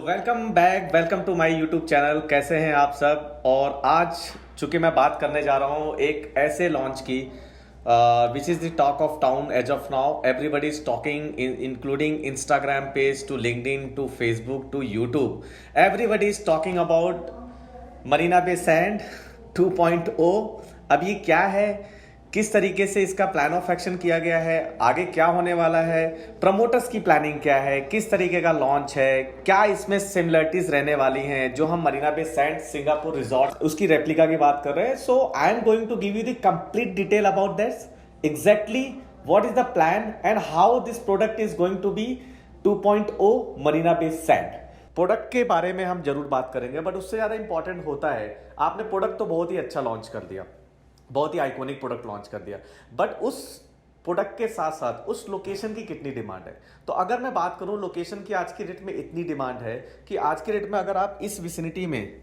Welcome to my YouTube channel. कैसे हैं आप सब। और आज चूंकि मैं बात करने जा रहा हूं एक ऐसे लॉन्च की which is the talk of town as of now. Everybody is talking including Instagram page to LinkedIn to Facebook to YouTube. Everybody is talking about Marina bay Sand 2.0। अब ये क्या है, किस तरीके से इसका प्लान ऑफ एक्शन किया गया है, आगे क्या होने वाला है, प्रमोटर्स की प्लानिंग क्या है, किस तरीके का लॉन्च है, क्या इसमें सिमिलरिटीज रहने वाली हैं जो हम मरीना बे सैंड सिंगापुर रिजॉर्ट उसकी रेप्लिका की बात कर रहे हैं। So I am going to give you the complete detail about this, exactly what is the plan and how this product is going to be 2.0 Marina bay sand. Product के बारे में हम जरूर बात करेंगे, बट उससे ज्यादा इंपॉर्टेंट होता है, आपने प्रोडक्ट तो बहुत ही अच्छा लॉन्च कर दिया, बहुत ही आइकॉनिक प्रोडक्ट लॉन्च कर दिया, बट उस प्रोडक्ट के साथ साथ उस लोकेशन की कितनी डिमांड है। तो अगर मैं बात करूं लोकेशन की, आज की डेट में इतनी डिमांड है कि आज के डेट में अगर आप इस विसिनिटी में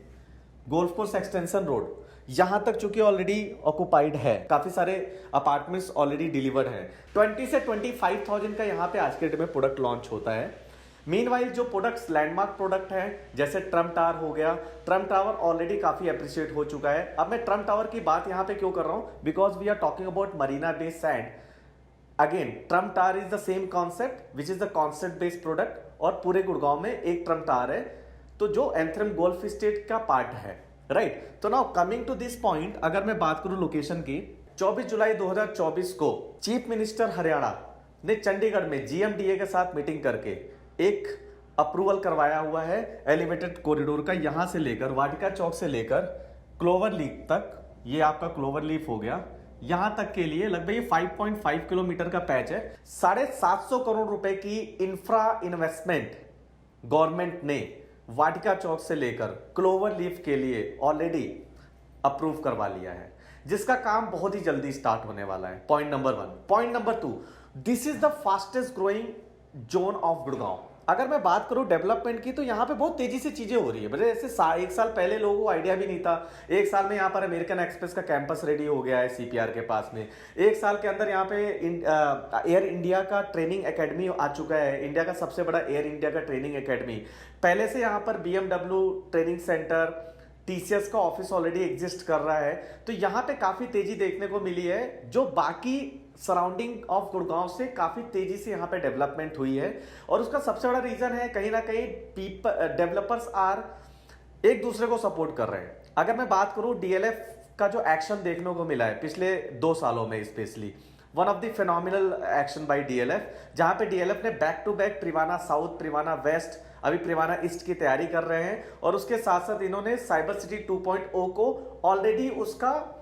गोल्फ कोर्स एक्सटेंशन रोड यहां तक चूंकि ऑलरेडी ऑक्युपाइड है, काफी सारे अपार्टमेंट्स ऑलरेडी डिलीवर्ड है, 20 से 25,000 का यहां पे आज के डेट में प्रोडक्ट लॉन्च होता है। मीनवाइल जो प्रोडक्ट्स लैंडमार्क प्रोडक्ट है जैसे ट्रम्प टावर हो गया, ट्रम्प टावर ऑलरेडी काफी अप्रिशिएट हो चुका है। अब मैं ट्रम्प टावर की बात यहां पे क्यों कर रहा हूं, because we are talking about Marina bay Sand. Again Trump tower is the same concept which is the concept based product, और पूरे गुड़गांव में एक ट्रम्प टावर है तो जो एंथ्रम गोल्फ स्टेट का पार्ट है, राइट। तो now coming to this point, अगर मैं बात करूं लोकेशन की, 24 जुलाई 2024 को चीफ मिनिस्टर हरियाणा ने चंडीगढ़ में जीएमडीए के साथ मीटिंग करके एक अप्रूवल करवाया हुआ है एलिवेटेड कॉरिडोर का, यहां से लेकर वाटिका चौक से लेकर क्लोवर लीफ तक। ये आपका क्लोवर लीफ हो गया, यहां तक के लिए लगभग ये 5.5 किलोमीटर का पैच है। 750 करोड़ रुपए की इंफ्रा इन्वेस्टमेंट गवर्नमेंट ने वाटिका चौक से लेकर क्लोवर लीफ के लिए ऑलरेडी अप्रूव करवा लिया है, जिसका काम बहुत ही जल्दी स्टार्ट होने वाला है। Point number 1। Point number 2, this is the fastest growing zone of Gurgaon. अगर मैं बात करूं डेवलपमेंट की, तो यहां पे बहुत तेजी से चीजें हो रही है। जैसे एक साल पहले लोगों को आइडिया भी नहीं था, एक साल में यहां पर अमेरिकन एक्सप्रेस का कैंपस रेडी हो गया है सीपीआर के पास में। एक साल के अंदर यहां पे एयर इंडिया का ट्रेनिंग एकेडमी आ चुका है, इंडिया का सबसे बड़ा एयर इंडिया का ट्रेनिंग एकेडमी। पहले से यहां पर बीएमडब्ल्यू ट्रेनिंग सेंटर, टीसीएस का ऑफिस ऑलरेडी एग्जिस्ट कर रहा है। तो यहां पे काफी तेजी देखने को मिली है, जो बाकी सराउंडिंग ऑफ गुड़गांव से काफी तेजी से यहां पे डेवलपमेंट हुई है। और उसका सबसे बड़ा रीजन है कहीं ना कहीं डेवलपर्स आर एक दूसरे को सपोर्ट कर रहे हैं। अगर मैं बात करूं डीएलएफ का जो एक्शन देखने को मिला है पिछले 2 सालों में, specially one of the phenomenal action by DLF, जहां पे डीएलएफ ने back to back Privana South, Privana West, अभी प्रिवाना ईस्ट की तैयारी कर रहे हैं। और उसके साथ साथ इन्होंने साइबर सिटी 2.0 को ऑलरेडी उसका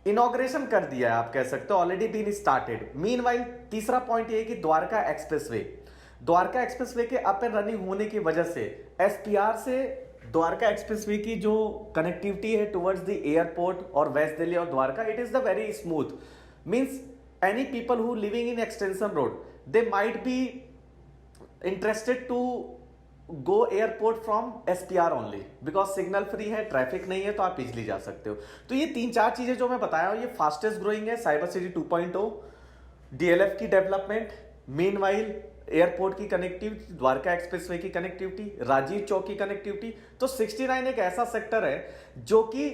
इनॉग्रेशन कर दिया है, आप कह सकते हो ऑलरेडी बीन स्टार्टेड। मीनवाइल तीसरा पॉइंट ये कि द्वारका एक्सप्रेसवे के अप एंड रनिंग होने की वजह से एसपीआर से द्वारका एक्सप्रेसवे की जो कनेक्टिविटी है टुवर्ड्स द एयरपोर्ट और वेस्ट दिल्ली और Dwarka, it is the very smooth. Means any people who living in extension road, they might be interested to go airport from SPR only, because signal free है, traffic नहीं है, तो आप easily जा सकते हो। तो ये 3-4 चीजें जो मैं बताया हूं, ये फास्टेस्ट ग्रोइंग है। साइबर सिटी 2.0, डीएलएफ की डेवलपमेंट, मीनवाइल एयरपोर्ट की कनेक्टिविटी, द्वारका एक्सप्रेसवे की कनेक्टिविटी, राजीव चौक की कनेक्टिविटी। तो 69 एक ऐसा सेक्टर है जो कि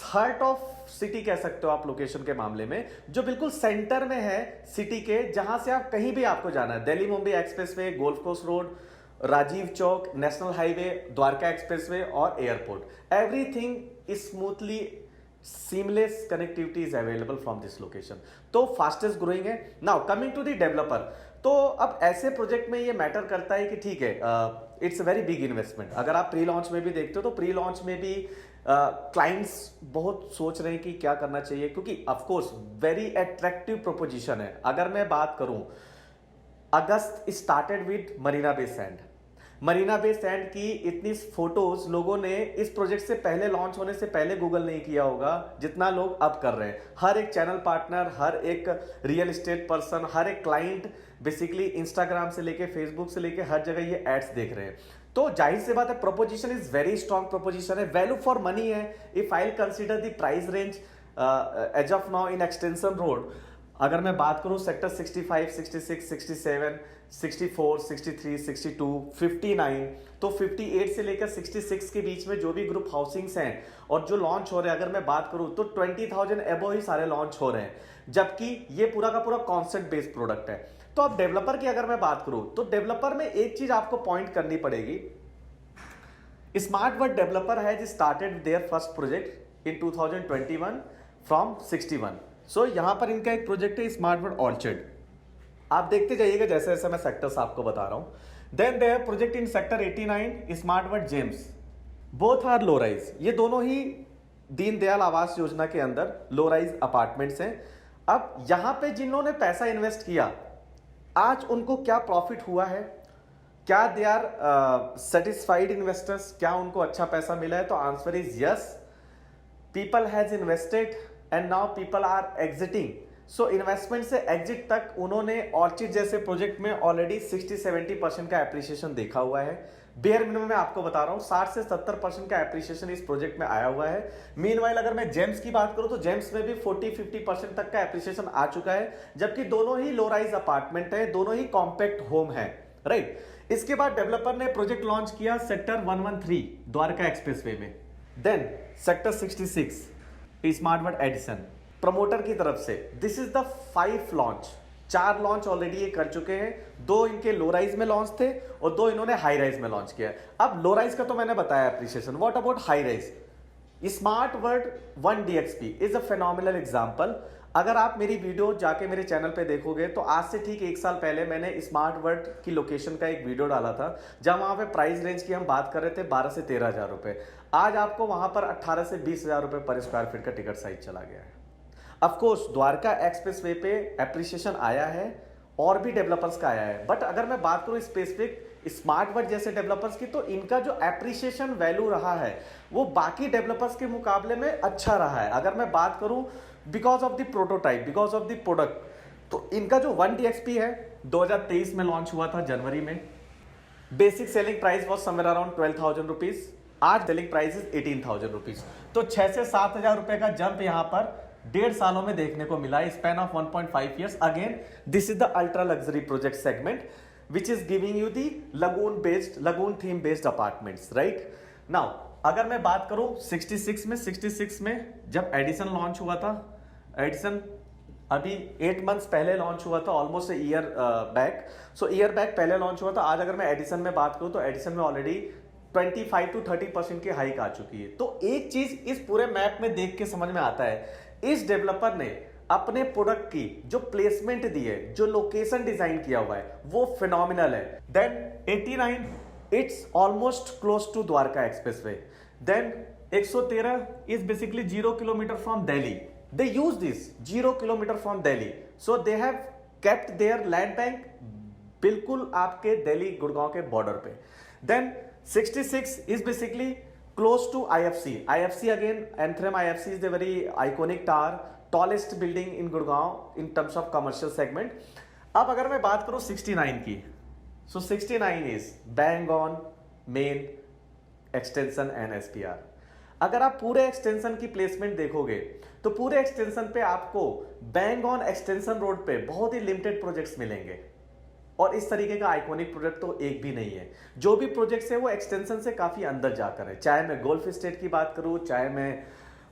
हार्ट ऑफ सिटी कह सकते हो आप लोकेशन के मामले में, जो बिल्कुल सेंटर में है सिटी के, जहां से आप कहीं भी आपको जाना है, Delhi Mumbai expressway, golf course road, Rajiv Chowk, national highway, Dwarka expressway और airport, everything is smoothly seamless connectivity is available from this location. तो फास्टेस्ट ग्रोइंग है। Now coming to the developer, तो अब ऐसे प्रोजेक्ट में ये मैटर करता है कि ठीक है, it's a very big investment. अगर आप प्री लॉन्च में भी देखते हो तो प्री लॉन्च में भी क्लाइंट्स बहुत सोच रहे हैं कि क्या करना चाहिए, क्योंकि ऑफकोर्स वेरी अट्रैक्टिव प्रोपोजिशन है। अगर मैं बात करूं, August started with Marina bay sand. Marina bay sand की इतनी फोटोज लोगों ने इस प्रोजेक्ट से पहले, लॉन्च होने से पहले गूगल नहीं किया होगा जितना लोग अब कर रहे हैं। हर एक चैनल पार्टनर, हर एक रियल एस्टेट पर्सन, हर एक क्लाइंट बेसिकली इंस्टाग्राम से लेके फेसबुक से लेके हर जगह ये एड्स देख रहे हैं। तो जाहिर सी बात है proposition is very strong proposition है, वैल्यू फॉर मनी है। If I consider the price range as of now in extension road, अगर मैं बात करूं सेक्टर 65, 66, 67, 64, 63, 62, 59, तो 58 से लेकर 66 के बीच में जो भी ग्रुप हाउसिंग्स हैं और जो लॉन्च हो रहे हैं, अगर मैं बात करूं तो 20,000 एबो ही सारे लॉन्च हो रहे हैं, जबकि ये पूरा का पूरा कॉन्सेप्ट बेस्ड प्रोडक्ट है। तो अब डेवलपर की अगर मैं बात करूं तो डेवलपर में एक चीज आपको पॉइंट करनी पड़ेगी। Smart World developer has started their first project in 2021 from 61। So यहां पर इनका एक प्रोजेक्ट है स्मार्ट वर्ड ऑर्चर्ड। आप देखते जाइएगा जैसे जैसे मैं सेक्टर्स आपको बता रहा हूं। Then they have project in sector 89 Smart World Gems, both are low rise. ये दोनों ही दीनदयाल आवास योजना के अंदर लो राइज अपार्टमेंट्स हैं। अब यहां पे जिन्होंने पैसा इन्वेस्ट किया, आज उनको क्या प्रॉफिट हुआ है, क्या दे आर सेटिस्फाइड इन्वेस्टर्स, क्या उनको अच्छा पैसा मिला है? तो answer is yes, people has invested and now people are exiting. So investment से एग्जिट तक उन्होंने ऑर्चिड जैसे प्रोजेक्ट में ऑलरेडी 60-70% का एप्रिसिएशन देखा हुआ है। बेयर मिनिमम मैं आपको बता रहा हूं 60 से 70% का एप्रिसिएशन इस प्रोजेक्ट में आया हुआ है। मीनवाइल अगर मैं जेम्स की बात करूं तो जेम्स में भी 40-50% तक का एप्रिसिएशन आ चुका है, जबकि दोनों ही लो राइज अपार्टमेंट है, दोनों ही कॉम्पैक्ट होम है, राइट। इसके बाद डेवलपर ने प्रोजेक्ट लॉन्च किया सेक्टर 113 द्वारका एक्सप्रेसवे में। Then sector 66 Smart World Edison promoter की तरफ से। This is the 5 launch, 4 launch already ये कर चुके हैं। 2 इनके लो राइज में लॉन्च थे और 2 इन्होंने हाई राइज में लॉन्च किया। अब लो राइज का तो मैंने बताया appreciation, what about high rise? Smart word 1DXP is a phenomenal example. अगर आप मेरी वीडियो जाके मेरे चैनल पे देखोगे तो आज से ठीक 1 साल पहले मैंने स्मार्ट वर्ड की लोकेशन का एक वीडियो डाला था, जहां वहां पे प्राइस रेंज की हम बात कर रहे थे 12 से 13 हजार रुपए। आज आपको वहां पर 18 से 20 हजार रुपए पर स्क्वायर फीट का टिकट साइज चला गया है। ऑफ कोर्स द्वारका एक्सप्रेसवे पे एप्रिसिएशन आया है और भी डेवलपर्स का आया है, बट अगर मैं बात करूं स्पेसिफिक स्मार्ट वर्ड जैसे डेवलपर्स की, तो इनका जो एप्रिसिएशन वैल्यू रहा है वो बाकी डेवलपर्स के मुकाबले में अच्छा रहा है। अगर मैं बात करूं because of the prototype, because of the product, तो इनका जो 1DXP है 2023 में लॉन्च हुआ था जनवरी में। Basic selling price was somewhere around 12,000 rupees, आज सेलिंग प्राइस इज 18,000 रुपीज। तो 6 से 7 हजार रुपए का जंप यहां पर 1.5 सालों में देखने को मिला, span of 1.5 years. Again this is the ultra luxury project segment which is giving you the lagoon theme based apartments, right. Now अगर मैं बात करूं 66 में जब एडिसन लॉन्च हुआ था, एडिसन अभी 8 मंथ्स पहले लॉन्च हुआ था, ऑलमोस्ट ईयर बैक। सो ईयर बैक पहले लॉन्च हुआ था। आज अगर मैं एडिसन में बात करूं तो एडिसन में ऑलरेडी 25 to 30% की हाइक आ चुकी है। तो एक चीज इस पूरे मैप में देख के समझ में आता है, इस डेवलपर ने अपने प्रोडक्ट की जो प्लेसमेंट दी है, जो लोकेशन डिजाइन किया हुआ है, वो फिनोमिनल है। Then 89 it's almost close to Dwarka expressway. Then 113 is basically 0 kilometer from Delhi. They use this 0 kilometer from Delhi, so they have kept their land bank बिल्कुल आपके दिल्ली गुड़गांव के बॉर्डर पे। Then 66 is basically close to IFC. IFC again, Anthem IFC is the very iconic tower, tallest building in Gurgaon in terms of commercial segment. अब अगर मैं बात करूं 69 की, so 69 is bang on main extension and SPR. अगर आप पूरे extension की प्लेसमेंट देखोगे तो पूरे एक्सटेंशन पे आपको बैंग ऑन एक्सटेंशन रोड पे बहुत ही लिमिटेड प्रोजेक्ट्स मिलेंगे, और इस तरीके का आइकॉनिक प्रोजेक्ट तो एक भी नहीं है। जो भी प्रोजेक्ट्स है वो एक्सटेंशन से काफी अंदर जाकर है, चाहे मैं गोल्फ स्टेट की बात करूं, चाहे मैं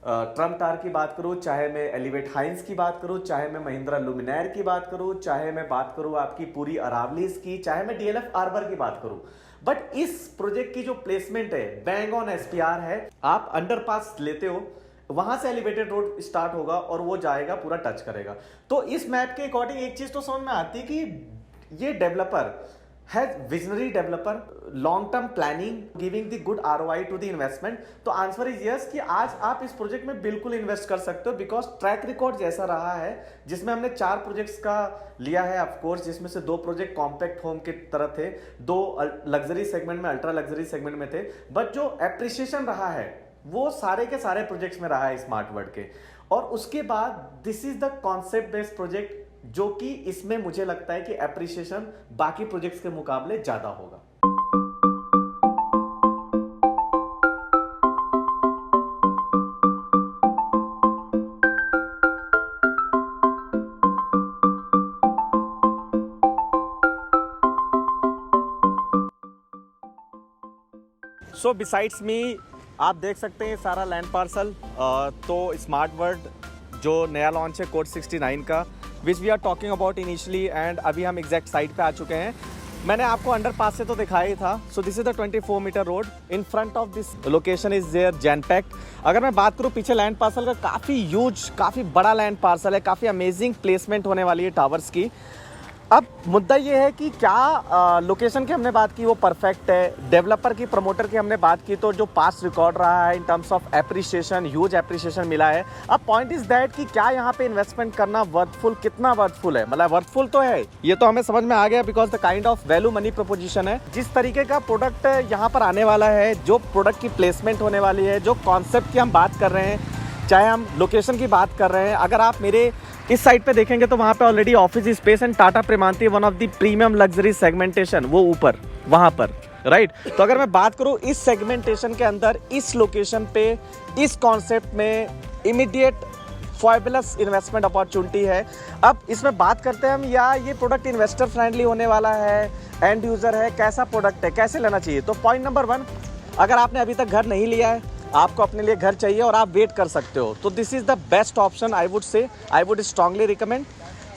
ट्रम्प टावर की बात करूं, चाहे मैं एलिवेट हाइंस की बात करूं, चाहे मैं महिंद्रा लुमिनायर की बात करूं, चाहे मैं बात करूं आपकी पूरी अरावलीज की, चाहे मैं DLF आर्बर की बात करूं। बट इस प्रोजेक्ट की जो प्लेसमेंट है बैंग ऑन SPR है। आप अंडरपास लेते हो, वहां से एलिवेटेड रोड स्टार्ट होगा और वो जाएगा, पूरा टच करेगा। तो इस मैप के अकॉर्डिंग एक चीज तो समझ में आती है कि ये डेवलपर है visionary developer, long term planning, giving the good ROI to the investment. तो आंसर इज यस कि आज आप इस प्रोजेक्ट में बिल्कुल इन्वेस्ट कर सकते हो, बिकॉज ट्रैक रिकॉर्ड जैसा रहा है, जिसमें हमने 4 प्रोजेक्ट्स का लिया है ऑफकोर्स, जिसमें से 2 प्रोजेक्ट कॉम्पैक्ट होम की तरह थे, 2 लग्जरी सेगमेंट में, अल्ट्रा लग्जरी सेगमेंट में थे। बट जो एप्रिसिएशन रहा है वो सारे के सारे प्रोजेक्ट्स में रहा है स्मार्ट वर्ड के। और उसके बाद this is the concept based project, जो कि इसमें मुझे लगता है कि एप्रिसिएशन बाकी प्रोजेक्ट्स के मुकाबले ज्यादा होगा। सो बिसाइड्स मी आप देख सकते हैं सारा लैंड पार्सल। तो स्मार्ट वर्ल्ड जो नया लॉन्च है कोड 69 का, which we are talking about initially, and अभी हम एग्जैक्ट साइट पे आ चुके हैं। मैंने आपको अंडरपास से तो दिखाया ही था। So this is the 24 meter road. In front of this location is there Jain pact. अगर मैं बात करूँ पीछे लैंड पार्सल का, काफ़ी ह्यूज, काफ़ी बड़ा लैंड पार्सल है, काफ़ी अमेजिंग प्लेसमेंट होने वाली है टावर्स की। अब मुद्दा ये है कि क्या लोकेशन की हमने बात की वो परफेक्ट है, डेवलपर की, प्रमोटर की हमने बात की तो जो पास्ट रिकॉर्ड रहा है इन terms of appreciation, huge appreciation मिला है। अब पॉइंट इज दैट कि क्या यहाँ पे इन्वेस्टमेंट करना वर्थफुल, कितना वर्थफुल है, मतलब वर्थफुल तो है, ये तो हमें समझ में आ गया because the kind of value money proposition है। जिस तरीके का प्रोडक्ट यहाँ पर आने वाला है, जो प्रोडक्ट की प्लेसमेंट होने वाली है, जो कॉन्सेप्ट की हम बात कर रहे हैं, चाहे हम लोकेशन की बात कर रहे हैं, अगर आप मेरे इस साइड पे देखेंगे तो वहाँ पे already office space and Tata Primanti one of the premium luxury segmentation, वो ऊपर वहाँ पर, राइट। तो अगर मैं बात करूँ इस सेगमेंटेशन के अंदर, इस लोकेशन पे, इस कॉन्सेप्ट में इमीडिएट फॉयबलस इन्वेस्टमेंट अपॉर्चुनिटी है। अब इसमें बात करते हैं हम, या ये प्रोडक्ट इन्वेस्टर फ्रेंडली होने वाला है, एंड यूज़र है, कैसा प्रोडक्ट है, कैसे लेना चाहिए। तो पॉइंट नंबर 1, अगर आपने अभी तक घर नहीं लिया है, आपको अपने लिए घर चाहिए और आप वेट कर सकते हो, तो this is the best option I would say, I would strongly recommend.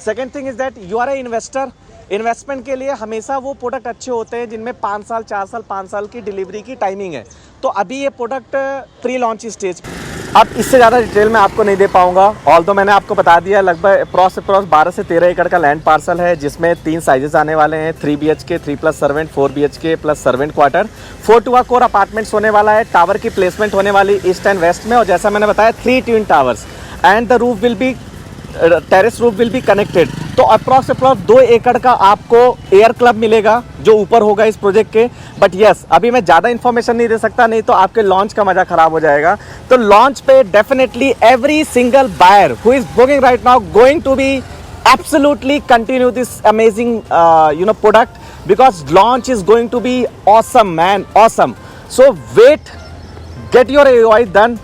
Second thing is that you are a investor. Investment के लिए हमेशा वो प्रोडक्ट अच्छे होते हैं जिनमें 5 साल, 4 साल, 5 साल की डिलीवरी की टाइमिंग है। तो अभी ये प्रोडक्ट प्री लॉन्च स्टेज। अब इससे ज़्यादा डिटेल में आपको नहीं दे पाऊंगा, ऑल्दो मैंने आपको बता दिया लगभग अप्रॉक्स 12 से 13 एकड़ का लैंड पार्सल है, जिसमें 3 साइजेस आने वाले हैं, 3 BHK, 3+ servant, 4 BHK plus servant quarter, 4 2 core apartments होने वाला है। टावर की प्लेसमेंट होने वाली ईस्ट एंड वेस्ट में, और जैसा मैंने बताया 3 twin towers, and the roof will be, terrace roof will be connected. तो अप्रॉक्स 2 एकड़ का आपको एयर क्लब मिलेगा जो ऊपर होगा इस प्रोजेक्ट के। बट यस, अभी मैं ज़्यादा इन्फॉर्मेशन नहीं दे सकता, नहीं तो आपके लॉन्च का मजा खराब हो जाएगा। तो लॉन्च पे definitely every single buyer who is booking right now going to be absolutely continue this amazing product, because launch is going to be awesome man, awesome. So wait, get your AOI done,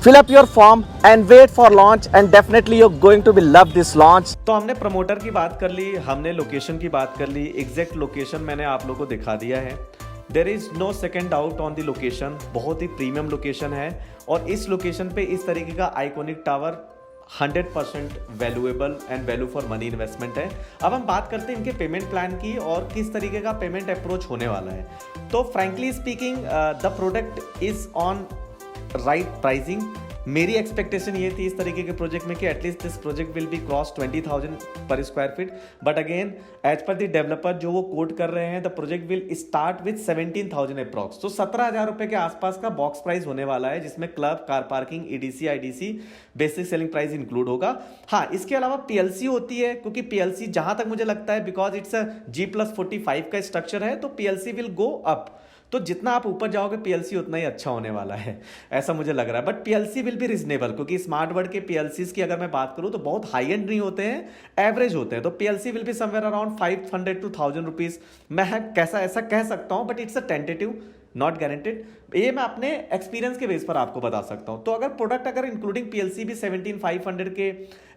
fill up your form and wait for launch, and definitely you're going to be love this launch। तो हमने promoter की बात कर ली, हमने location की बात कर ली, exact location मैंने आप लोगों को दिखा दिया है। There is no second doubt on the location, बहुत ही प्रीमियम लोकेशन है, और इस लोकेशन पे इस तरीके का iconic tower 100% valuable and value for money investment है। अब हम बात करते हैं इनके पेमेंट प्लान की और किस तरीके का पेमेंट अप्रोच होने वाला है। तो frankly speaking the product is on right pricing. मेरी एक्सपेक्टेशन ये थी इस तरीके के प्रोजेक्ट में कि at least this project will be cross 20,000 पर square feet, but again as per the developer जो वो कोट कर रहे हैं, the project will start with 17,000 approx. तो 17,000 रुपए के आसपास का बॉक्स प्राइस होने वाला है, जिसमें club, car parking, EDC, IDC, basic selling price include होगा। हाँ, इसके अलावा PLC होती है, क्योंकि PLC जहां तक मुझे लगता है बिकॉज इट्स अ G+45 का स्ट्रक्चर है, तो PLC विल गो अप। तो जितना आप ऊपर जाओगे PLC उतना ही अच्छा होने वाला है, ऐसा मुझे लग रहा है। But PLC will be reasonable, क्योंकि स्मार्ट वर्ल्ड के PLCs की अगर मैं बात करूं तो बहुत हाई एंड नहीं होते हैं, एवरेज होते हैं। तो PLC will be somewhere around 500 to 1000 rupees. मैं कैसा ऐसा कह सकता हूं, but it's a tentative, not guaranteed. ये मैं अपने एक्सपीरियंस के बेस पर आपको बता सकता हूं। तो अगर प्रोडक्ट अगर इंक्लूडिंग PLC भी 17,500 के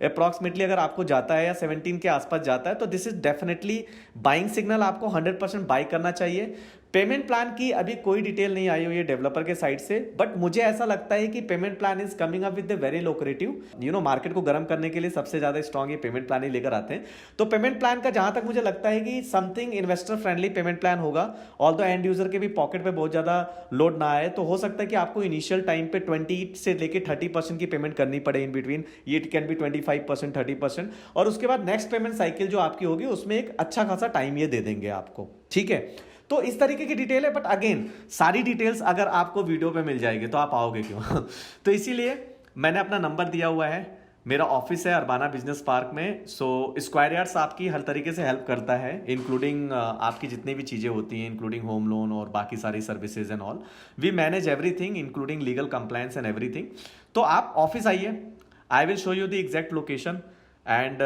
अप्रॉक्सीमेटली अगर आपको जाता है, या 17 के आसपास जाता है, तो this is definitely buying signal, आपको 100% बाई करना चाहिए। पेमेंट प्लान की अभी कोई डिटेल नहीं आई हुई है डेवलपर के साइड से, बट मुझे ऐसा लगता है कि payment plan is coming up with the very locative, market को गर्म करने के लिए सबसे ज्यादा स्ट्रॉन्ग ये पेमेंट प्लान ही लेकर आते हैं। तो पेमेंट प्लान का जहां तक मुझे लगता है कि something investor friendly payment plan होगा, ऑल द एंड यूजर के भी पॉकेट पे बहुत ज्यादा लोड ना आए। तो हो सकता है कि आपको इनिशियल टाइम पे 20 से लेके 30% की पेमेंट करनी पड़े इन बिटवीन, ये कैन बी 25%, 30%, और उसके बाद नेक्स्ट पेमेंट साइकिल जो आपकी होगी उसमें एक अच्छा खासा टाइम ये दे देंगे आपको, ठीक है। तो इस तरीके की डिटेल है, बट अगेन सारी डिटेल्स अगर आपको वीडियो पे मिल जाएगी तो आप आओगे क्यों तो इसीलिए मैंने अपना नंबर दिया हुआ है। मेरा ऑफिस है अरबाना बिजनेस पार्क में। सो स्क्वायर यार्ड्स आपकी हर तरीके से हेल्प करता है, इंक्लूडिंग आपकी जितनी भी चीज़ें होती हैं, इंक्लूडिंग होम लोन और बाकी सारी services and all. We manage everything including legal compliance and everything. तो आप ऑफिस आइए, I will show you the exact location and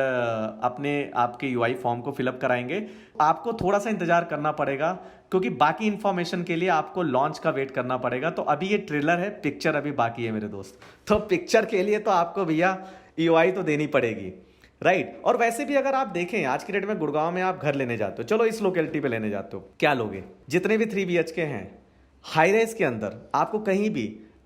अपने आपके UI फॉर्म को फिलअप कराएंगे। आपको थोड़ा सा इंतजार करना पड़ेगा, क्योंकि बाकी इंफॉर्मेशन के लिए आपको लॉन्च का वेट करना पड़ेगा। तो अभी ये ट्रेलर है, पिक्चर अभी बाकी है मेरे दोस्त। तो पिक्चर के लिए तो आपको भैया EOI तो देनी पड़ेगी, राइट। और वैसे भी अगर आप देखें आज की डेट में गुड़गांव में आप घर लेने जाते हो, चलो इस लोकेलिटी पे लेने जाते हो, क्या लोगे? जितने भी 3 BHK हैं हाई रेज के अंदर आपको कहीं भी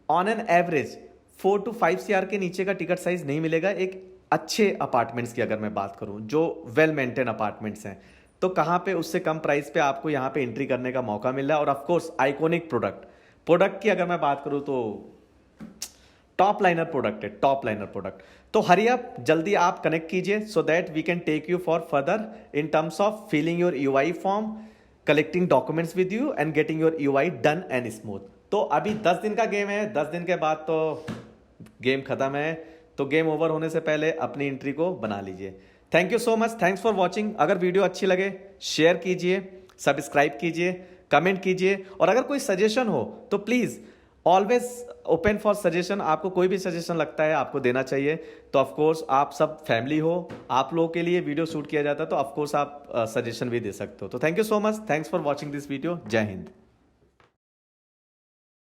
on an average 4 to 5 CR के नीचे का टिकट साइज नहीं मिलेगा। एक अच्छे अपार्टमेंट्स की अगर मैं बात करूं, जो वेल मेंटेन अपार्टमेंट्स हैं, तो कहाँ पे उससे कम प्राइस पे आपको यहाँ पे एंट्री करने का मौका मिल रहा है। और ऑफ कोर्स आइकॉनिक प्रोडक्ट की अगर मैं बात करूं तो टॉप लाइनर प्रोडक्ट है, टॉप लाइनर प्रोडक्ट। तो हरी अप, जल्दी आप कनेक्ट कीजिए so that we can take you for further in terms of filling your UI form, collecting documents with you and getting your UI done and smooth. तो अभी 10 दिन का game है, 10 दिन के बाद तो गेम खत्म है। तो गेम ओवर होने से पहले अपनी एंट्री को बना लीजिए। Thank you so much, thanks for watching. अगर वीडियो अच्छी लगे शेयर कीजिए, सब्सक्राइब कीजिए, कमेंट कीजिए, और अगर कोई सजेशन हो तो please always open for suggestion. आपको कोई भी सजेशन लगता है आपको देना चाहिए। तो ऑफकोर्स आप सब फैमिली हो, आप लोगों के लिए वीडियो शूट किया जाता है, तो ऑफकोर्स आप सजेशन भी दे सकते हो। तो thank you so much, thanks for watching this video. जय हिंद।